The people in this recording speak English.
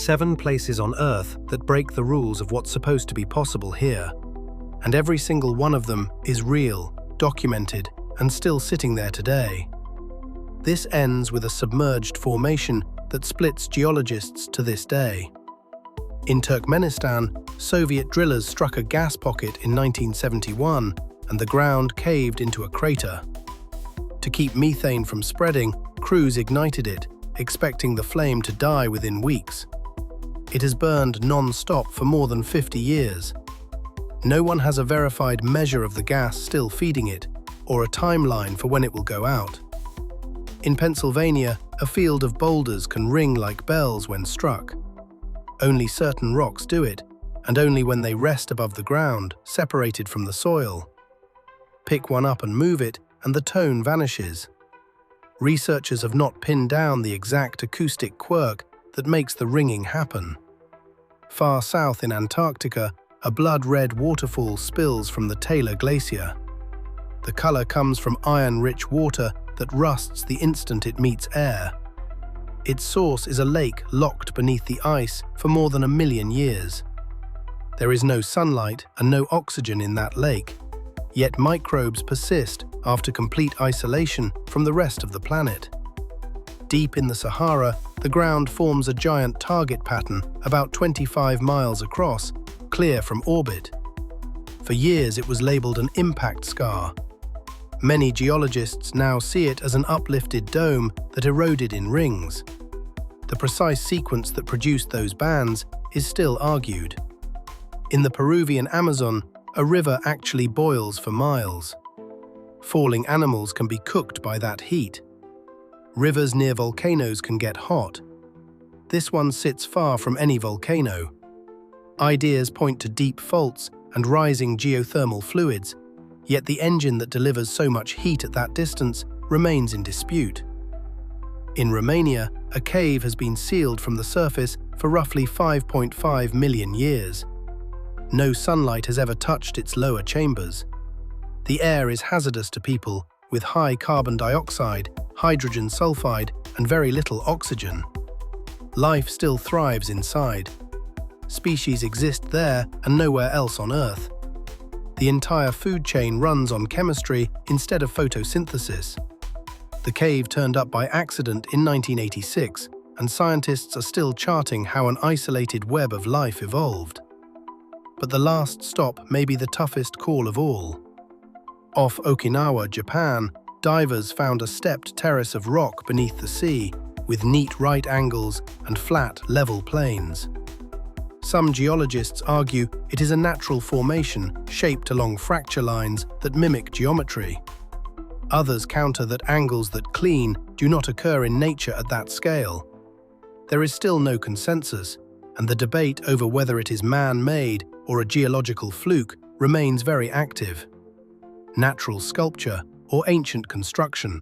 7 places on Earth that break the rules of what's supposed to be possible here. And every single one of them is real, documented, and still sitting there today. This ends with a submerged formation that splits geologists to this day. In Turkmenistan, Soviet drillers struck a gas pocket in 1971, and the ground caved into a crater. To keep methane from spreading, crews ignited it, expecting the flame to die within weeks. It has burned non-stop for more than 50 years. No one has a verified measure of the gas still feeding it, or a timeline for when it will go out. In Pennsylvania, a field of boulders can ring like bells when struck. Only certain rocks do it, and only when they rest above the ground, separated from the soil. Pick one up and move it, and the tone vanishes. Researchers have not pinned down the exact acoustic quirk that makes the ringing happen. Far south in Antarctica, a blood-red waterfall spills from the Taylor Glacier. The color comes from iron-rich water that rusts the instant it meets air. Its source is a lake locked beneath the ice for more than 1 million years. There is no sunlight and no oxygen in that lake, yet microbes persist after complete isolation from the rest of the planet. Deep in the Sahara, the ground forms a giant target pattern about 25 miles across, clear from orbit. For years it was labeled an impact scar. Many geologists now see it as an uplifted dome that eroded in rings. The precise sequence that produced those bands is still argued. In the Peruvian Amazon, a river actually boils for miles. Falling animals can be cooked by that heat. Rivers near volcanoes can get hot. This one sits far from any volcano. Ideas point to deep faults and rising geothermal fluids, yet the engine that delivers so much heat at that distance remains in dispute. In Romania, a cave has been sealed from the surface for roughly 5.5 million years. No sunlight has ever touched its lower chambers. The air is hazardous to people, with high carbon dioxide, hydrogen sulfide, and very little oxygen. Life still thrives inside. Species exist there and nowhere else on Earth. The entire food chain runs on chemistry instead of photosynthesis. The cave turned up by accident in 1986, and scientists are still charting how an isolated web of life evolved. But the last stop may be the toughest call of all. Off Okinawa, Japan, divers found a stepped terrace of rock beneath the sea, with neat right angles and flat, level plains. Some geologists argue it is a natural formation shaped along fracture lines that mimic geometry. Others counter that angles that clean do not occur in nature at that scale. There is still no consensus, and the debate over whether it is man-made or a geological fluke remains very active. Natural sculpture or ancient construction.